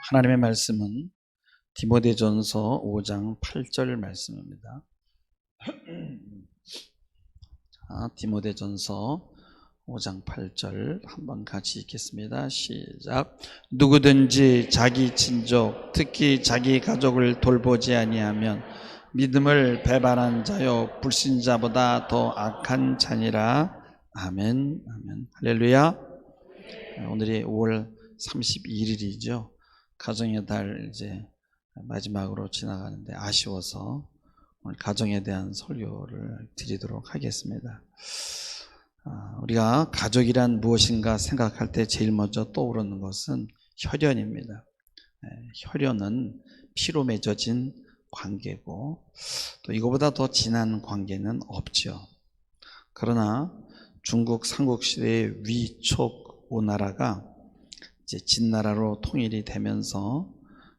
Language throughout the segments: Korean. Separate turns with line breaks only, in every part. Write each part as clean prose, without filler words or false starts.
하나님의 말씀은 디모데전서 5장 8절 말씀입니다. 자, 디모데전서 5장 8절 한번 같이 읽겠습니다. 시작. 누구든지 자기 친족, 특히 자기 가족을 돌보지 아니하면 믿음을 배반한 자요 불신자보다 더 악한 자니라. 아멘. 아멘. 할렐루야. 오늘이 5월 31일이죠. 가정의 달 이제 마지막으로 지나가는데 아쉬워서 오늘 가정에 대한 설교를 드리도록 하겠습니다. 우리가 가족이란 무엇인가 생각할 때 제일 먼저 떠오르는 것은 혈연입니다. 혈연은 피로 맺어진 관계고 또 이거보다 더 진한 관계는 없죠. 그러나 중국 삼국시대의 위촉 오나라가 이제 진나라로 통일이 되면서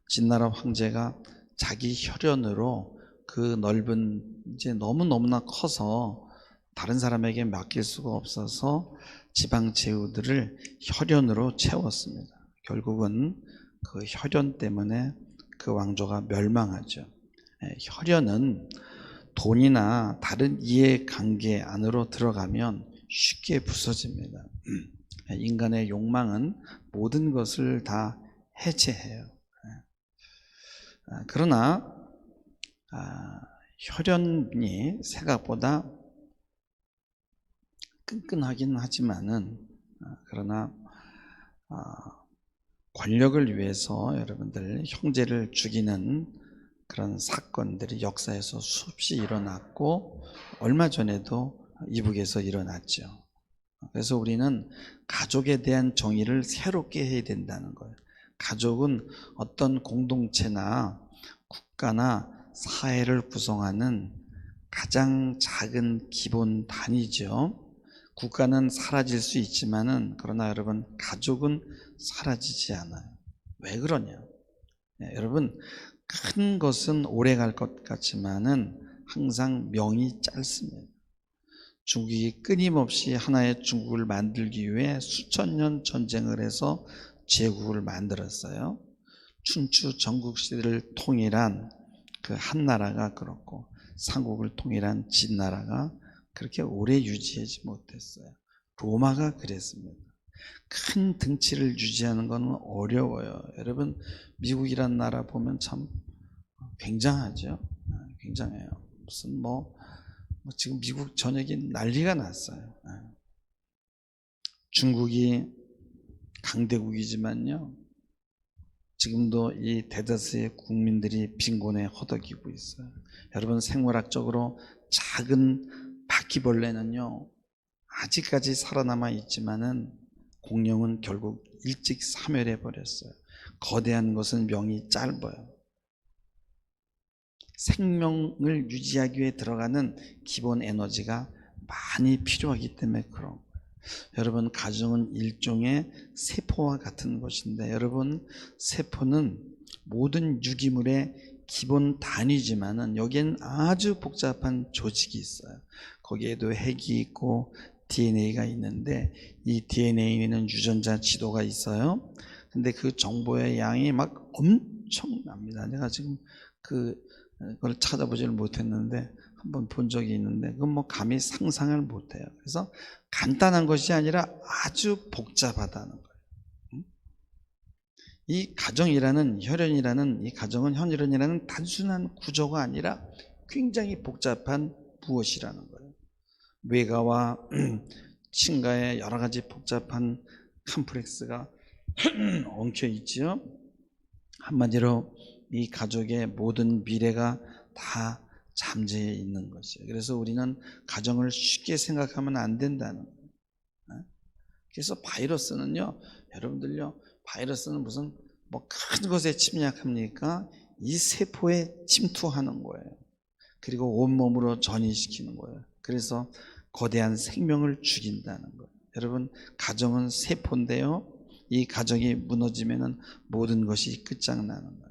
진나라 황제가 자기 혈연으로 그 넓은 이제 너무너무나 커서 다른 사람에게 맡길 수가 없어서 지방 제후들을 혈연으로 채웠습니다. 결국은 그 혈연 때문에 그 왕조가 멸망하죠. 혈연은 돈이나 다른 이해관계 안으로 들어가면 쉽게 부서집니다. 인간의 욕망은 모든 것을 다 해체해요. 그러나 혈연이 생각보다 끈끈하긴 하지만은 그러나 권력을 위해서 여러분들 형제를 죽이는 그런 사건들이 역사에서 수없이 일어났고 얼마 전에도 이북에서 일어났죠. 그래서 우리는 가족에 대한 정의를 새롭게 해야 된다는 거예요. 가족은 어떤 공동체나 국가나 사회를 구성하는 가장 작은 기본 단위죠. 국가는 사라질 수 있지만은 그러나 여러분 가족은 사라지지 않아요. 왜 그러냐? 여러분 큰 것은 오래 갈 것 같지만은 항상 명이 짧습니다. 중국이 끊임없이 하나의 중국을 만들기 위해 수천 년 전쟁을 해서 제국을 만들었어요. 춘추 전국시대를 통일한 그 한나라가 그렇고 삼국을 통일한 진나라가 그렇게 오래 유지하지 못했어요. 로마가 그랬습니다. 큰 등치를 유지하는 건 어려워요. 여러분 미국이란 나라 보면 참 굉장하죠. 굉장해요. 무슨 지금 미국 전역이 난리가 났어요. 중국이 강대국이지만요. 지금도 이 대다수의 국민들이 빈곤에 허덕이고 있어요. 여러분 생물학적으로 작은 바퀴벌레는요. 아직까지 살아남아 있지만은 공룡은 결국 일찍 사멸해 버렸어요. 거대한 것은 명이 짧아요. 생명을 유지하기 위해 들어가는 기본 에너지가 많이 필요하기 때문에 그런 거예요. 여러분 가정은 일종의 세포와 같은 것인데 여러분 세포는 모든 유기물의 기본 단위지만은 여기엔 아주 복잡한 조직이 있어요. 거기에도 핵이 있고 DNA가 있는데 이 DNA에는 유전자 지도가 있어요. 근데 그 정보의 양이 막 엄청납니다. 내가 지금 그걸 찾아보지를 못했는데 한번 본 적이 있는데 그건 감히 상상을 못해요. 그래서 간단한 것이 아니라 아주 복잡하다는 거예요. 이 가정이라는 혈연이라는 이 가정은 혈연이라는 단순한 구조가 아니라 굉장히 복잡한 무엇이라는 거예요. 외가와 친가의 여러 가지 복잡한 컴플렉스가 엉켜 있지요. 한마디로 이 가족의 모든 미래가 다 잠재해 있는 것이에요. 그래서 우리는 가정을 쉽게 생각하면 안 된다는 거예요. 그래서 바이러스는요, 여러분들요, 바이러스는 무슨 큰 것에 침략합니까? 이 세포에 침투하는 거예요. 그리고 온몸으로 전이시키는 거예요. 그래서 거대한 생명을 죽인다는 거예요. 여러분 가정은 세포인데요. 이 가정이 무너지면은 모든 것이 끝장나는 거예요.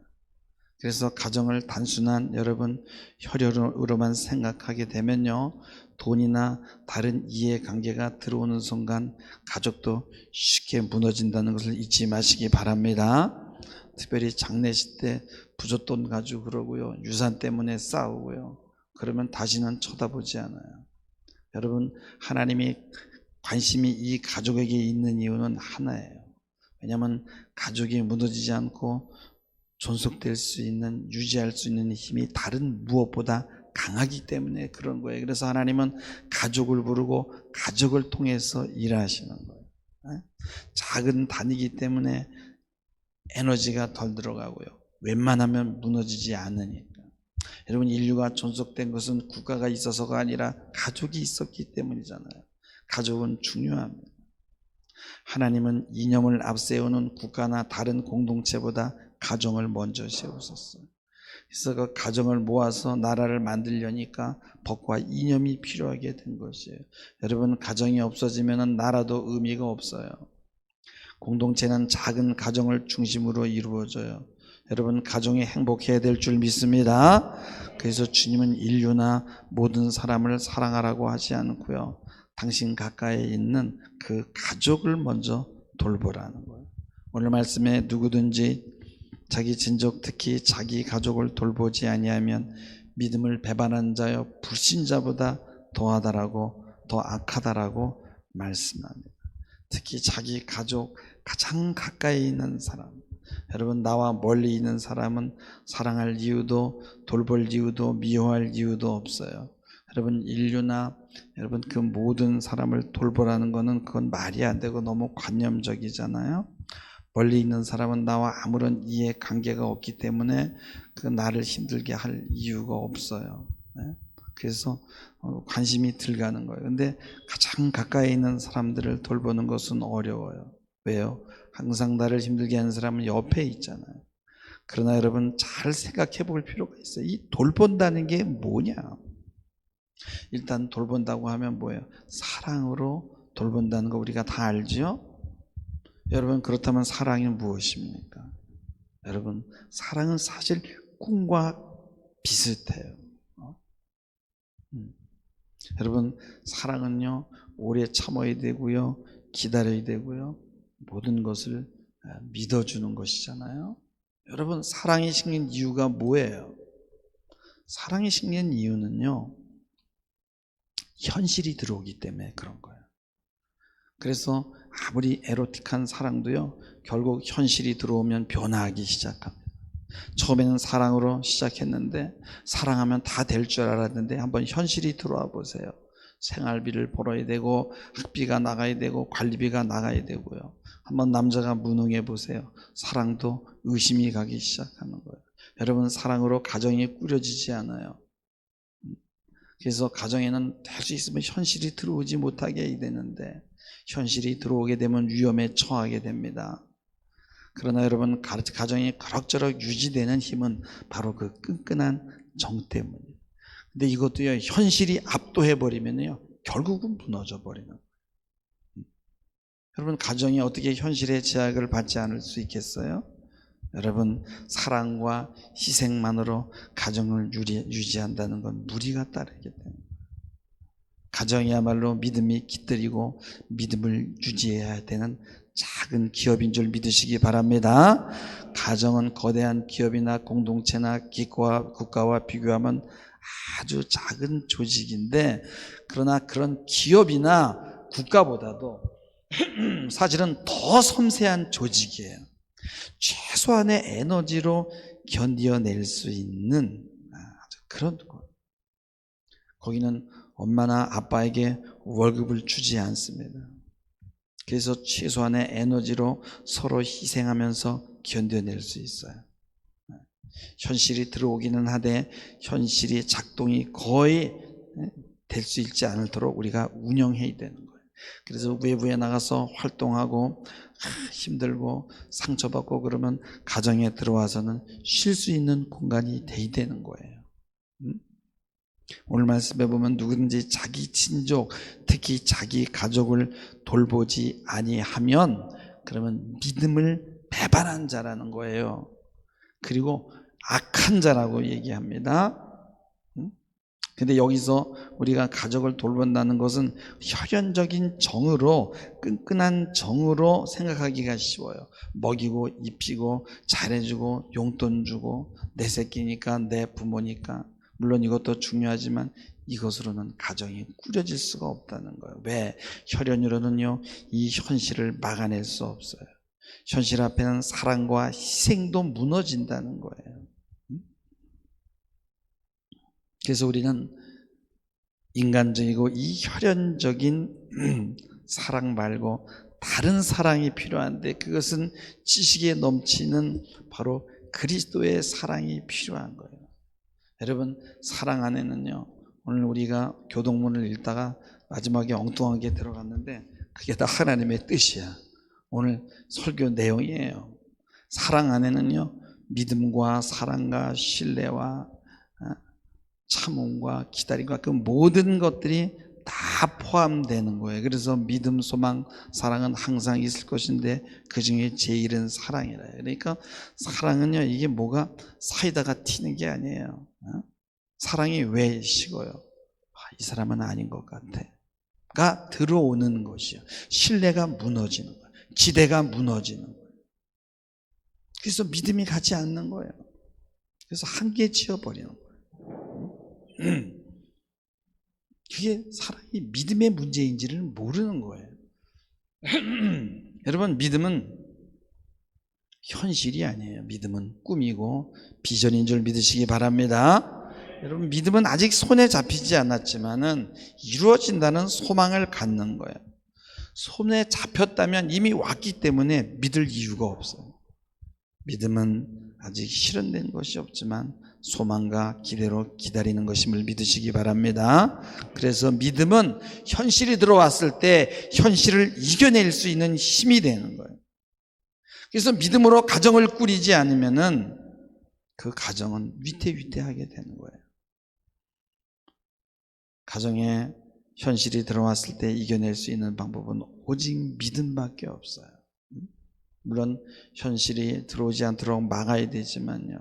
그래서 가정을 단순한 여러분 혈연으로만 생각하게 되면요. 돈이나 다른 이해관계가 들어오는 순간 가족도 쉽게 무너진다는 것을 잊지 마시기 바랍니다. 특별히 장례식 때 부잣돈 가지고 그러고요. 유산 때문에 싸우고요. 그러면 다시는 쳐다보지 않아요. 여러분, 하나님이 관심이 이 가족에게 있는 이유는 하나예요. 왜냐하면 가족이 무너지지 않고 존속될 수 있는, 유지할 수 있는 힘이 다른 무엇보다 강하기 때문에 그런 거예요. 그래서 하나님은 가족을 부르고 가족을 통해서 일하시는 거예요. 작은 단위이기 때문에 에너지가 덜 들어가고요. 웬만하면 무너지지 않으니까. 여러분, 인류가 존속된 것은 국가가 있어서가 아니라 가족이 있었기 때문이잖아요. 가족은 중요합니다. 하나님은 이념을 앞세우는 국가나 다른 공동체보다 가정을 먼저 세우셨어요. 그래서 그 가정을 모아서 나라를 만들려니까 법과 이념이 필요하게 된 것이에요. 여러분, 가정이 없어지면 나라도 의미가 없어요. 공동체는 작은 가정을 중심으로 이루어져요. 여러분, 가정이 행복해야 될 줄 믿습니다. 그래서 주님은 인류나 모든 사람을 사랑하라고 하지 않고요, 당신 가까이 있는 그 가족을 먼저 돌보라는 거예요. 오늘 말씀에 누구든지 자기 친족, 특히 자기 가족을 돌보지 아니하면 믿음을 배반한 자여 불신자보다 더하다라고, 더 악하다라고 말씀합니다. 특히 자기 가족, 가장 가까이 있는 사람, 여러분, 나와 멀리 있는 사람은 사랑할 이유도 돌볼 이유도 미워할 이유도 없어요. 여러분, 인류나 여러분 그 모든 사람을 돌보라는 것은 그건 말이 안 되고 너무 관념적이잖아요. 멀리 있는 사람은 나와 아무런 이해 관계가 없기 때문에 그 나를 힘들게 할 이유가 없어요. 그래서 관심이 들 가는 거예요. 근데 가장 가까이 있는 사람들을 돌보는 것은 어려워요. 왜요? 항상 나를 힘들게 하는 사람은 옆에 있잖아요. 그러나 여러분, 잘 생각해 볼 필요가 있어요. 이 돌본다는 게 뭐냐? 일단 돌본다고 하면 뭐예요? 사랑으로 돌본다는 거 우리가 다 알죠? 여러분, 그렇다면 사랑이 무엇입니까? 여러분, 사랑은 사실 꿈과 비슷해요. 여러분, 사랑은요, 오래 참아야 되고요, 기다려야 되고요, 모든 것을 믿어주는 것이잖아요. 여러분, 사랑이 생긴 이유가 뭐예요? 사랑이 생긴 이유는요, 현실이 들어오기 때문에 그런 거예요. 그래서 아무리 에로틱한 사랑도요, 결국 현실이 들어오면 변화하기 시작합니다. 처음에는 사랑으로 시작했는데 사랑하면 다 될 줄 알았는데 한번 현실이 들어와 보세요. 생활비를 벌어야 되고 학비가 나가야 되고 관리비가 나가야 되고요. 한번 남자가 무능해 보세요. 사랑도 의심이 가기 시작하는 거예요. 여러분, 사랑으로 가정이 꾸려지지 않아요. 그래서 가정에는 될 수 있으면 현실이 들어오지 못하게 해야 되는데 현실이 들어오게 되면 위험에 처하게 됩니다. 그러나 여러분, 가정이 그럭저럭 유지되는 힘은 바로 그 끈끈한 정 때문이에요. 근데 이것도요, 현실이 압도해버리면요, 결국은 무너져 버리는 거예요. 여러분, 가정이 어떻게 현실의 제약을 받지 않을 수 있겠어요? 여러분, 사랑과 희생만으로 가정을 유지한다는 건 무리가 따르기 때문에 가정이야말로 믿음이 깃들이고 믿음을 유지해야 되는 작은 기업인 줄 믿으시기 바랍니다. 가정은 거대한 기업이나 공동체나 국가와 비교하면 아주 작은 조직인데, 그러나 그런 기업이나 국가보다도 사실은 더 섬세한 조직이에요. 최소한의 에너지로 견뎌낼 수 있는 그런 거. 거기는 엄마나 아빠에게 월급을 주지 않습니다. 그래서 최소한의 에너지로 서로 희생하면서 견뎌낼 수 있어요. 현실이 들어오기는 하되 현실이 작동이 거의 될 수 있지 않도록 우리가 운영해야 되는 거예요. 그래서 외부에 나가서 활동하고 힘들고 상처받고 그러면 가정에 들어와서는 쉴 수 있는 공간이 돼야 되는 거예요. 오늘 말씀에 보면 누구든지 자기 친족, 특히 자기 가족을 돌보지 아니하면 그러면 믿음을 배반한 자라는 거예요. 그리고 악한 자라고 얘기합니다. 근데 여기서 우리가 가족을 돌본다는 것은 혈연적인 정으로, 끈끈한 정으로 생각하기가 쉬워요. 먹이고 입히고 잘해주고 용돈 주고 내 새끼니까 내 부모니까. 물론 이것도 중요하지만 이것으로는 가정이 꾸려질 수가 없다는 거예요. 왜? 혈연으로는요 이 현실을 막아낼 수 없어요. 현실 앞에는 사랑과 희생도 무너진다는 거예요. 그래서 우리는 인간적이고 이 혈연적인 사랑 말고 다른 사랑이 필요한데, 그것은 지식에 넘치는 바로 그리스도의 사랑이 필요한 거예요. 여러분, 사랑 안에는요, 오늘 우리가 교동문을 읽다가 마지막에 엉뚱하게 들어갔는데 그게 다 하나님의 뜻이야. 오늘 설교 내용이에요. 사랑 안에는요 믿음과 사랑과 신뢰와 참음과 기다림과 그 모든 것들이 다 포함되는 거예요. 그래서 믿음, 소망, 사랑은 항상 있을 것인데 그 중에 제일은 사랑이라. 그러니까 사랑은요 이게 뭐가 사이다가 튀는 게 아니에요. 사랑이 왜 식어요? 이 사람은 아닌 것 같아가 들어오는 것이요. 신뢰가 무너지는 거예요. 기대가 무너지는 거예요. 그래서 믿음이 가지 않는 거예요. 그래서 한계 지어버리는 거예요. 그게 사람이 믿음의 문제인지를 모르는 거예요. 여러분, 믿음은 현실이 아니에요. 믿음은 꿈이고 비전인 줄 믿으시기 바랍니다. 여러분, 믿음은 아직 손에 잡히지 않았지만은 이루어진다는 소망을 갖는 거예요. 손에 잡혔다면 이미 왔기 때문에 믿을 이유가 없어요. 믿음은 아직 실현된 것이 없지만 소망과 기대로 기다리는 것임을 믿으시기 바랍니다. 그래서 믿음은 현실이 들어왔을 때 현실을 이겨낼 수 있는 힘이 되는 거예요. 그래서 믿음으로 가정을 꾸리지 않으면은 그 가정은 위태위태하게 되는 거예요. 가정에 현실이 들어왔을 때 이겨낼 수 있는 방법은 오직 믿음밖에 없어요. 물론 현실이 들어오지 않도록 막아야 되지만요.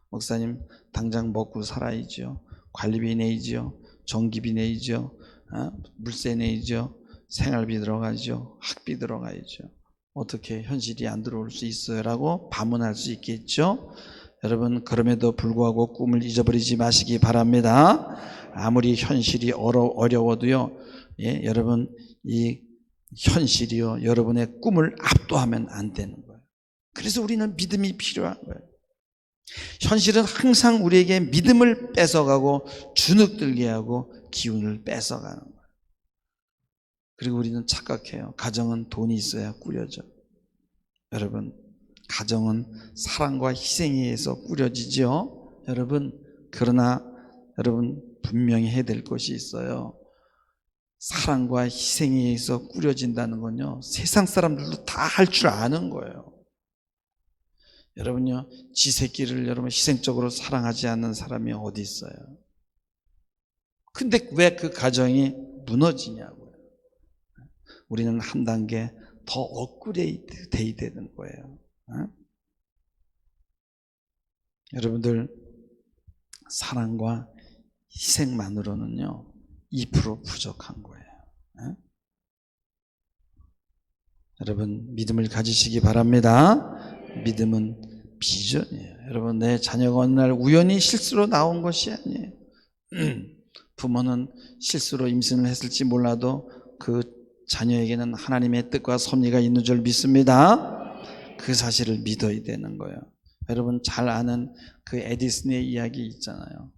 목사님, 당장 먹고 살아야죠. 관리비 내야죠. 전기비 내야죠. 물세 내야죠. 생활비 들어가죠. 학비 들어가야죠. 어떻게 현실이 안 들어올 수 있어요? 라고 반문할 수 있겠죠. 여러분, 그럼에도 불구하고 꿈을 잊어버리지 마시기 바랍니다. 아무리 현실이 어려워도요, 예, 여러분, 이 현실이요, 여러분의 꿈을 압도하면 안 되는 거예요. 그래서 우리는 믿음이 필요한 거예요. 현실은 항상 우리에게 믿음을 뺏어가고 주눅들게 하고 기운을 뺏어가는 거예요. 그리고 우리는 착각해요. 가정은 돈이 있어야 꾸려져. 여러분, 가정은 사랑과 희생에 의해서 꾸려지죠. 여러분, 그러나 여러분 분명히 해야 될 것이 있어요. 사랑과 희생에 의해서 꾸려진다는 건요, 세상 사람들도 다 할 줄 아는 거예요. 여러분요, 지 새끼를 여러분 희생적으로 사랑하지 않는 사람이 어디 있어요? 근데 왜 그 가정이 무너지냐고요. 우리는 한 단계 더 업그레이드 돼야 되는 거예요. 여러분들, 사랑과 희생만으로는요 2% 부족한 거예요. 여러분, 믿음을 가지시기 바랍니다. 믿음은 비전이에요. 여러분, 내 자녀가 어느 날 우연히 실수로 나온 것이 아니에요. 부모는 실수로 임신을 했을지 몰라도 그 자녀에게는 하나님의 뜻과 섭리가 있는 줄 믿습니다. 그 사실을 믿어야 되는 거예요. 여러분, 잘 아는 그 에디슨의 이야기 있잖아요.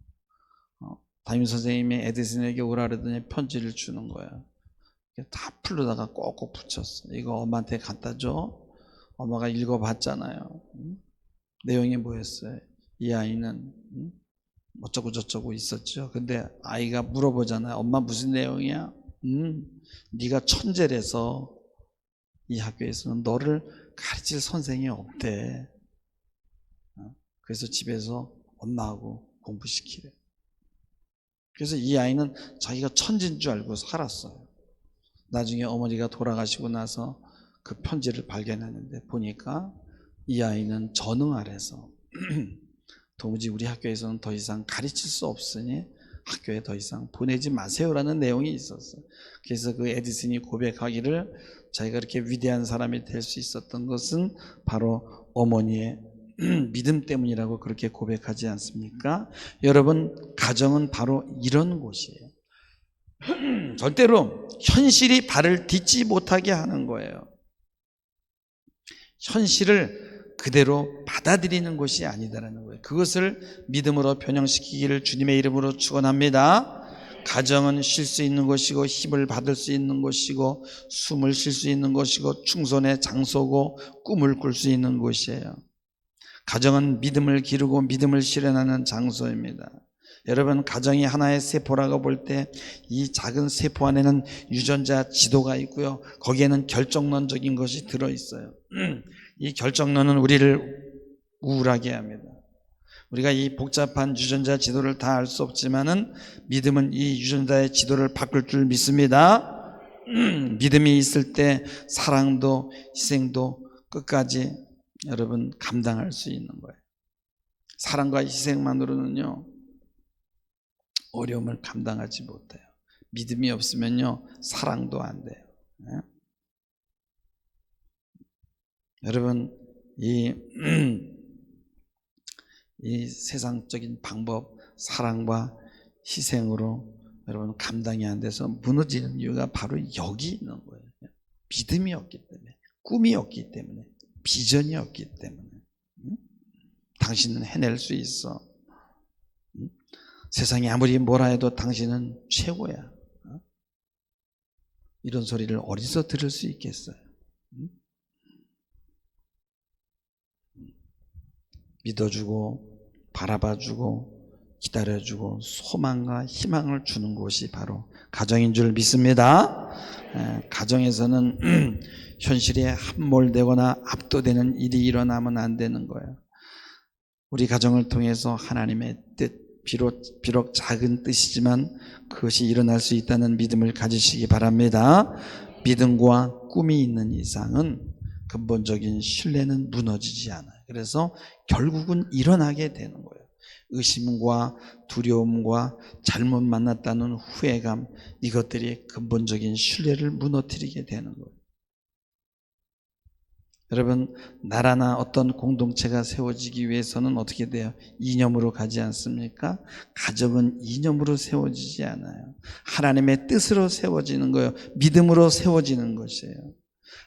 담임 선생님이 에디슨에게 오라 그러더니 편지를 주는 거예요. 다 풀로다가 꼭꼭 붙였어. 이거 엄마한테 갖다 줘. 엄마가 읽어봤잖아요. 내용이 뭐였어요? 이 아이는 어쩌고 저쩌고 있었죠. 근데 아이가 물어보잖아요. 엄마, 무슨 내용이야? 네가 천재라서 이 학교에서는 너를 가르칠 선생이 없대. 그래서 집에서 엄마하고 공부시키래. 그래서 이 아이는 자기가 천재인 줄 알고 살았어요. 나중에 어머니가 돌아가시고 나서 그 편지를 발견했는데 보니까 이 아이는 전응 아래서 도무지 우리 학교에서는 더 이상 가르칠 수 없으니 학교에 더 이상 보내지 마세요라는 내용이 있었어요. 그래서 그 에디슨이 고백하기를 자기가 그렇게 위대한 사람이 될 수 있었던 것은 바로 어머니의 믿음 때문이라고 그렇게 고백하지 않습니까? 여러분, 가정은 바로 이런 곳이에요. 절대로 현실이 발을 딛지 못하게 하는 거예요. 현실을 그대로 받아들이는 것이 아니다라는 거예요. 그것을 믿음으로 변형시키기를 주님의 이름으로 축원합니다. 가정은 쉴 수 있는 곳이고 힘을 받을 수 있는 곳이고 숨을 쉴 수 있는 곳이고 충손의 장소고 꿈을 꿀 수 있는 곳이에요. 가정은 믿음을 기르고 믿음을 실현하는 장소입니다. 여러분, 가정이 하나의 세포라고 볼 때 이 작은 세포 안에는 유전자 지도가 있고요. 거기에는 결정론적인 것이 들어있어요. 이 결정론은 우리를 우울하게 합니다. 우리가 이 복잡한 유전자 지도를 다 알 수 없지만은 믿음은 이 유전자의 지도를 바꿀 줄 믿습니다. 믿음이 있을 때 사랑도 희생도 끝까지 여러분 감당할 수 있는 거예요. 사랑과 희생만으로는요 어려움을 감당하지 못해요. 믿음이 없으면요 사랑도 안 돼요. 네? 여러분 이 세상적인 방법, 사랑과 희생으로 여러분 감당이 안 돼서 무너지는 이유가 바로 여기 있는 거예요. 믿음이 없기 때문에, 꿈이 없기 때문에, 비전이 없기 때문에. 당신은 해낼 수 있어. 세상이 아무리 뭐라 해도 당신은 최고야. 이런 소리를 어디서 들을 수 있겠어요? 믿어주고 바라봐주고 기다려주고 소망과 희망을 주는 곳이 바로 가정인 줄 믿습니다. 가정에서는 현실에 함몰되거나 압도되는 일이 일어나면 안 되는 거예요. 우리 가정을 통해서 하나님의 뜻, 비록 작은 뜻이지만 그것이 일어날 수 있다는 믿음을 가지시기 바랍니다. 믿음과 꿈이 있는 이상은 근본적인 신뢰는 무너지지 않아요. 그래서 결국은 일어나게 되는 거예요. 의심과 두려움과 잘못 만났다는 후회감, 이것들이 근본적인 신뢰를 무너뜨리게 되는 거예요. 여러분, 나라나 어떤 공동체가 세워지기 위해서는 어떻게 돼요? 이념으로 가지 않습니까? 가정은 이념으로 세워지지 않아요. 하나님의 뜻으로 세워지는 거예요. 믿음으로 세워지는 것이에요.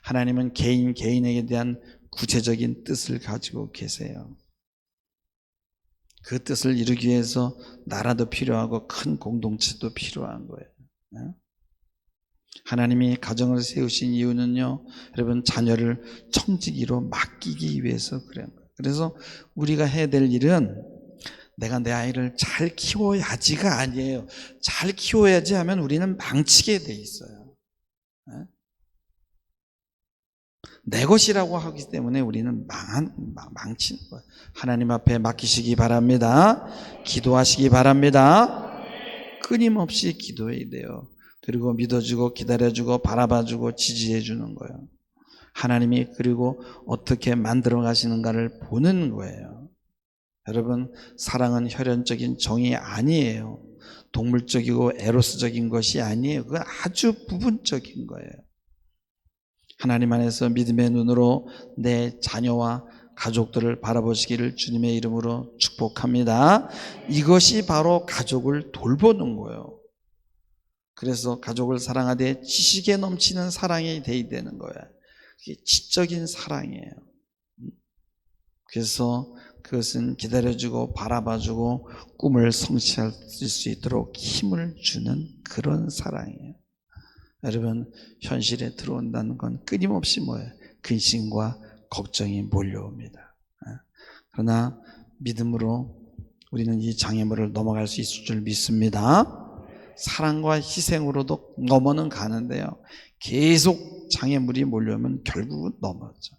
하나님은 개인에게 대한 구체적인 뜻을 가지고 계세요. 그 뜻을 이루기 위해서 나라도 필요하고 큰 공동체도 필요한 거예요. 하나님이 가정을 세우신 이유는요, 여러분, 자녀를 청지기로 맡기기 위해서 그래요. 그래서 우리가 해야 될 일은 내가 내 아이를 잘 키워야지가 아니에요. 잘 키워야지 하면 우리는 망치게 돼 있어요. 내 것이라고 하기 때문에 우리는 망치는 거예요. 하나님 앞에 맡기시기 바랍니다. 기도하시기 바랍니다. 끊임없이 기도해야 돼요. 그리고 믿어주고 기다려주고 바라봐주고 지지해주는 거예요. 하나님이 그리고 어떻게 만들어 가시는가를 보는 거예요. 여러분, 사랑은 혈연적인 정이 아니에요. 동물적이고 에로스적인 것이 아니에요. 그건 아주 부분적인 거예요. 하나님 안에서 믿음의 눈으로 내 자녀와 가족들을 바라보시기를 주님의 이름으로 축복합니다. 이것이 바로 가족을 돌보는 거예요. 그래서 가족을 사랑하되 지식에 넘치는 사랑이 돼야 되는 거예요. 그게 지적인 사랑이에요. 그래서 그것은 기다려주고 바라봐주고 꿈을 성취할 수 있도록 힘을 주는 그런 사랑이에요. 여러분, 현실에 들어온다는 건 끊임없이 뭐예요? 근심과 걱정이 몰려옵니다. 그러나 믿음으로 우리는 이 장애물을 넘어갈 수 있을 줄 믿습니다. 사랑과 희생으로도 넘어는 가는데요, 계속 장애물이 몰려오면 결국은 넘어져.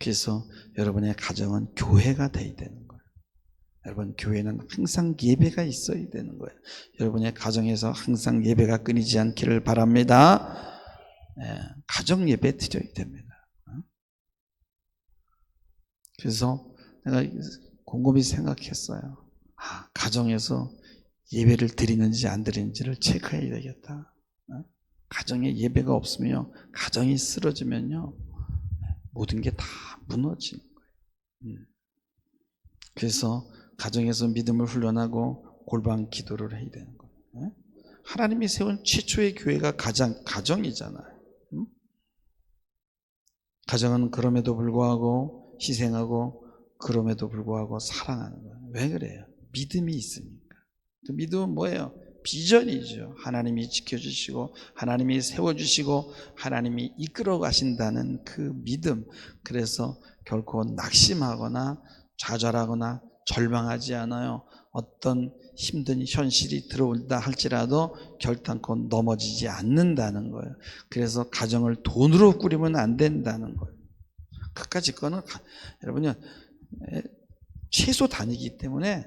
그래서 여러분의 가정은 교회가 돼야 되는 거예요. 여러분, 교회는 항상 예배가 있어야 되는 거예요. 여러분의 가정에서 항상 예배가 끊이지 않기를 바랍니다. 가정 예배 드려야 됩니다. 그래서 내가 곰곰이 생각했어요. 가정에서 예배를 드리는지 안 드리는지를 체크해야 되겠다. 가정에 예배가 없으면요, 가정이 쓰러지면요, 모든 게 다 무너지는 거예요. 그래서 가정에서 믿음을 훈련하고 골방 기도를 해야 되는 거예요. 하나님이 세운 최초의 교회가 가정이잖아요. 가정은 그럼에도 불구하고 희생하고 그럼에도 불구하고 사랑하는 거예요. 왜 그래요? 믿음이 있으니까. 그 믿음은 뭐예요? 비전이죠. 하나님이 지켜주시고 하나님이 세워주시고 하나님이 이끌어 가신다는 그 믿음. 그래서 결코 낙심하거나 좌절하거나 절망하지 않아요. 어떤 힘든 현실이 들어온다 할지라도 결단코 넘어지지 않는다는 거예요. 그래서 가정을 돈으로 꾸리면 안 된다는 거예요. 그까짓 거는 여러분요, 최소 단위이기 때문에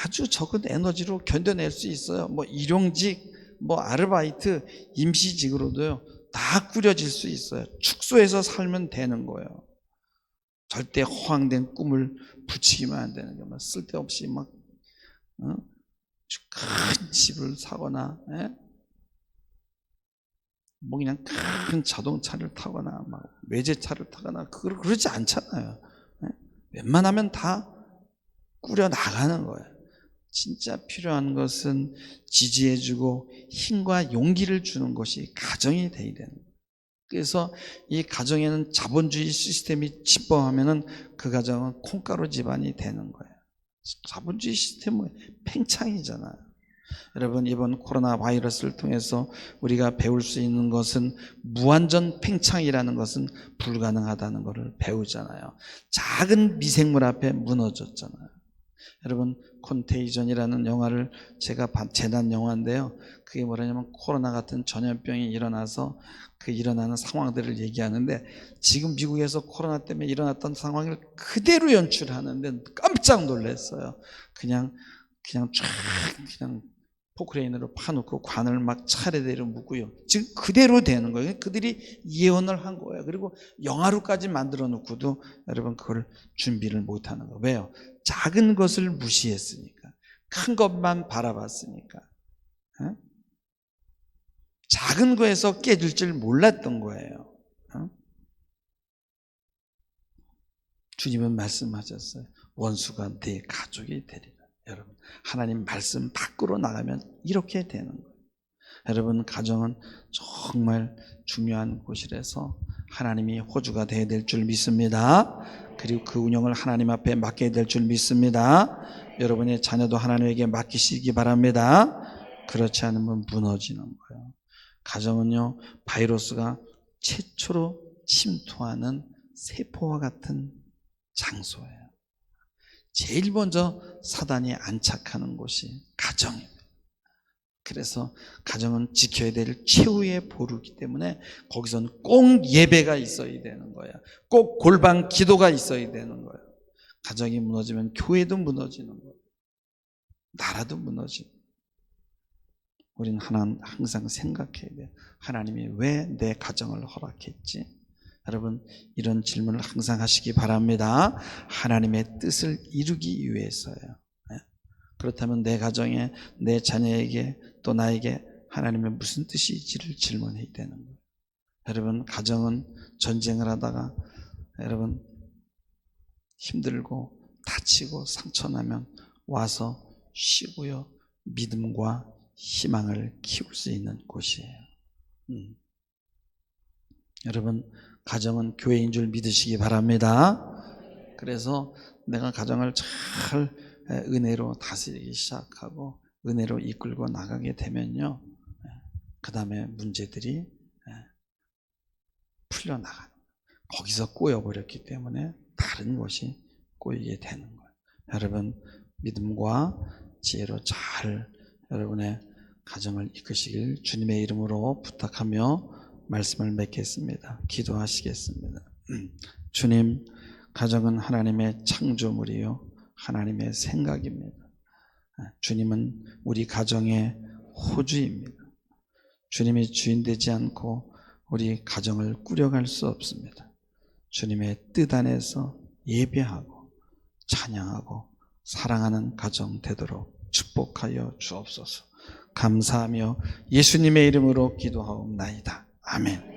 아주 적은 에너지로 견뎌낼 수 있어요. 뭐 일용직, 뭐 아르바이트, 임시직으로도요, 다 꾸려질 수 있어요. 축소해서 살면 되는 거예요. 절대 허황된 꿈을 붙이기만 안 되는 거예요. 쓸데없이 막 큰 집을 사거나, 뭐 그냥 큰 자동차를 타거나 막 외제차를 타거나 그러지 않잖아요. 웬만하면 다 꾸려 나가는 거예요. 진짜 필요한 것은 지지해주고 힘과 용기를 주는 것이 가정이 돼야 되는 거예요. 그래서 이 가정에는 자본주의 시스템이 침범하면은 그 가정은 콩가루 집안이 되는 거예요. 자본주의 시스템은 팽창이잖아요. 여러분, 이번 코로나 바이러스를 통해서 우리가 배울 수 있는 것은 무한전 팽창이라는 것은 불가능하다는 것을 배우잖아요. 작은 미생물 앞에 무너졌잖아요. 여러분, 콘테이전이라는 영화를 제가 재난 영화인데요, 그게 뭐냐면 코로나 같은 전염병이 일어나서 그 일어나는 상황들을 얘기하는데, 지금 미국에서 코로나 때문에 일어났던 상황을 그대로 연출하는데 깜짝 놀랐어요. 그냥 포크레인으로 파놓고 관을 막 차례대로 묶고요, 지금 그대로 되는 거예요. 그들이 예언을 한 거예요. 그리고 영화로까지 만들어 놓고도 여러분 그걸 준비를 못하는 거예요. 왜요? 작은 것을 무시했으니까, 큰 것만 바라봤으니까, 작은 거에서 깨질 줄 몰랐던 거예요. 주님은 말씀하셨어요. 원수가 내 가족이 되리라. 여러분, 하나님 말씀 밖으로 나가면 이렇게 되는 거예요. 여러분, 가정은 정말 중요한 곳이라서 하나님이 호주가 되어야 될 줄 믿습니다. 그리고 그 운영을 하나님 앞에 맡겨야 될 줄 믿습니다. 여러분의 자녀도 하나님에게 맡기시기 바랍니다. 그렇지 않으면 무너지는 거예요. 가정은요, 바이러스가 최초로 침투하는 세포와 같은 장소예요. 제일 먼저 사단이 안착하는 곳이 가정입니다. 그래서 가정은 지켜야 될 최후의 보루이기 때문에 거기서는 꼭 예배가 있어야 되는 거야. 꼭 골방 기도가 있어야 되는 거야. 가정이 무너지면 교회도 무너지는 거야. 나라도 무너지는 거야. 우리는 항상 생각해야 돼요. 하나님이 왜 내 가정을 허락했지? 여러분, 이런 질문을 항상 하시기 바랍니다. 하나님의 뜻을 이루기 위해서요. 그렇다면 내 가정에, 내 자녀에게, 또 나에게 하나님의 무슨 뜻이지를 질문해야 되는 거예요. 여러분, 가정은 전쟁을 하다가 여러분 힘들고 다치고 상처나면 와서 쉬고요, 믿음과 희망을 키울 수 있는 곳이에요. 여러분, 가정은 교회인 줄 믿으시기 바랍니다. 그래서 내가 가정을 잘 은혜로 다스리기 시작하고 은혜로 이끌고 나가게 되면요, 그 다음에 문제들이 풀려나가는 거예요. 거기서 꼬여버렸기 때문에 다른 것이 꼬이게 되는 거예요. 여러분, 믿음과 지혜로 잘 여러분의 가정을 이끄시길 주님의 이름으로 부탁하며 말씀을 맺겠습니다. 기도하시겠습니다. 주님, 가정은 하나님의 창조물이요, 하나님의 생각입니다. 주님은 우리 가정의 호주입니다. 주님이 주인 되지 않고 우리 가정을 꾸려갈 수 없습니다. 주님의 뜻 안에서 예배하고 찬양하고 사랑하는 가정 되도록 축복하여 주옵소서. 감사하며 예수님의 이름으로 기도하옵나이다. 아멘.